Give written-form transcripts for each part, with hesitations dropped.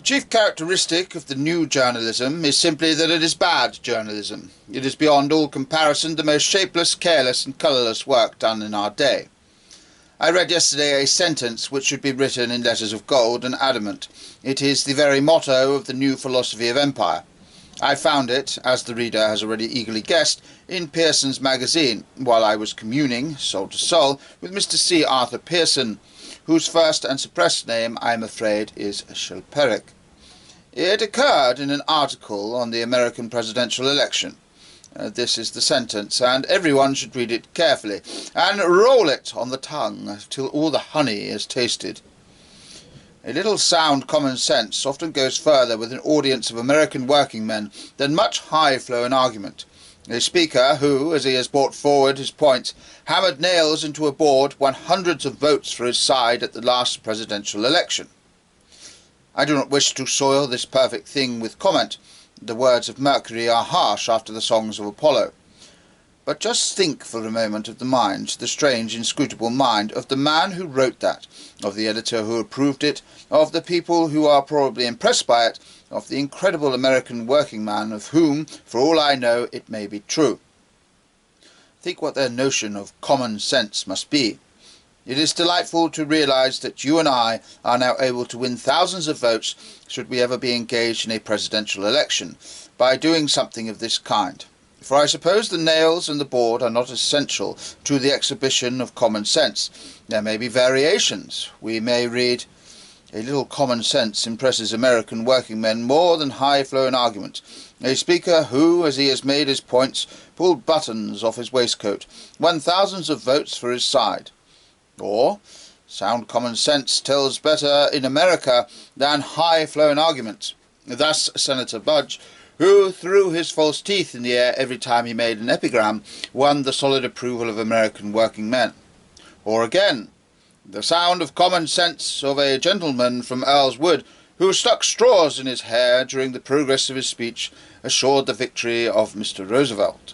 The chief characteristic of the new journalism is simply that it is bad journalism. It is beyond all comparison the most shapeless, careless and colourless work done in our day. I read yesterday a sentence which should be written in letters of gold and adamant. It is the very motto of the new philosophy of empire. I found it, as the reader has already eagerly guessed, in Pearson's magazine, while I was communing, soul to soul, with Mr. C. Arthur Pearson, whose first and suppressed name, I am afraid, is Chilperic. It occurred in an article on the American presidential election. This is the sentence, and everyone should read it carefully, and roll it on the tongue till all the honey is tasted. A little sound common sense often goes further with an audience of American working men than much high-flown argument. A speaker who, as he has brought forward his points, hammered nails into a board, won hundreds of votes for his side at the last presidential election. I do not wish to soil this perfect thing with comment. The words of Mercury are harsh after the songs of Apollo. But just think for a moment of the mind, the strange, inscrutable mind, of the man who wrote that, of the editor who approved it, of the people who are probably impressed by it, of the incredible American working man of whom, for all I know, it may be true. Think what their notion of common sense must be. It is delightful to realize that you and I are now able to win thousands of votes, should we ever be engaged in a presidential election, by doing something of this kind. For I suppose the nails and the board are not essential to the exhibition of common sense. There may be variations. We may read, "A little common sense impresses American working men more than high-flown argument. A speaker who, as he has made his points, pulled buttons off his waistcoat, won thousands of votes for his side." Or, "Sound common sense tells better in America than high-flown argument." Thus Senator Budge, who threw his false teeth in the air every time he made an epigram, won the solid approval of American working men. Or again, "The sound of common sense of a gentleman from Earl's Wood, who stuck straws in his hair during the progress of his speech, assured the victory of Mr. Roosevelt."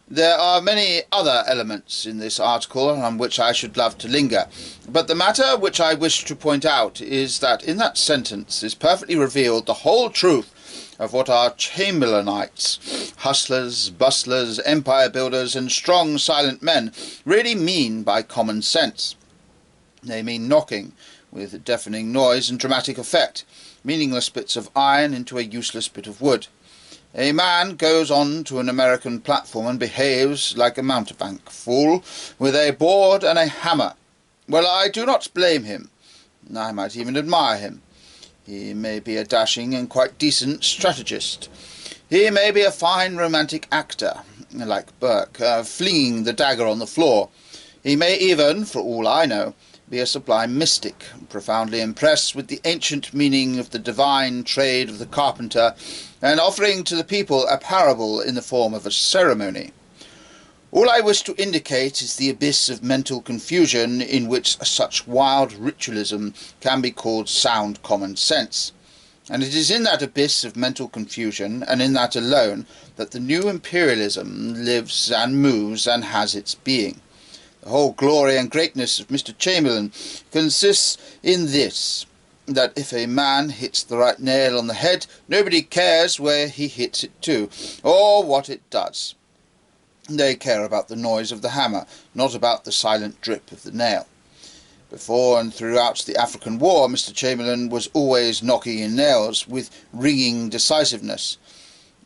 There are many other elements in this article on which I should love to linger, but the matter which I wish to point out is that in that sentence is perfectly revealed the whole truth of what our Chamberlainites, hustlers, bustlers, empire builders, and strong silent men really mean by common sense. They mean knocking, with deafening noise and dramatic effect, meaningless bits of iron into a useless bit of wood. A man goes on to an American platform and behaves like a mountebank fool, with a board and a hammer. Well, I do not blame him. I might even admire him. He may be a dashing and quite decent strategist. He may be a fine romantic actor, like Burke, flinging the dagger on the floor. He may even, for all I know, be a sublime mystic, profoundly impressed with the ancient meaning of the divine trade of the carpenter, and offering to the people a parable in the form of a ceremony. All I wish to indicate is the abyss of mental confusion in which such wild ritualism can be called sound common sense. And it is in that abyss of mental confusion, and in that alone, that the new imperialism lives and moves and has its being. The whole glory and greatness of Mr. Chamberlain consists in this, that if a man hits the right nail on the head, nobody cares where he hits it to, or what it does. They care about the noise of the hammer, not about the silent drip of the nail. Before and throughout the African War, Mr. Chamberlain was always knocking in nails with ringing decisiveness.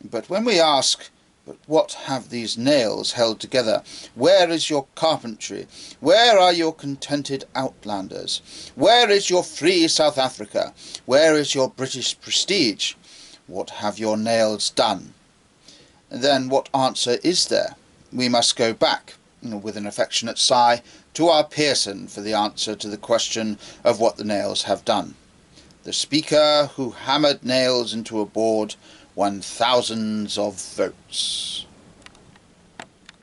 But when we ask, but what have these nails held together? Where is your carpentry? Where are your contented outlanders? Where is your free South Africa? Where is your British prestige? What have your nails done? Then what answer is there? We must go back, with an affectionate sigh, to our Pearson for the answer to the question of what the nails have done. The speaker who hammered nails into a board won thousands of votes.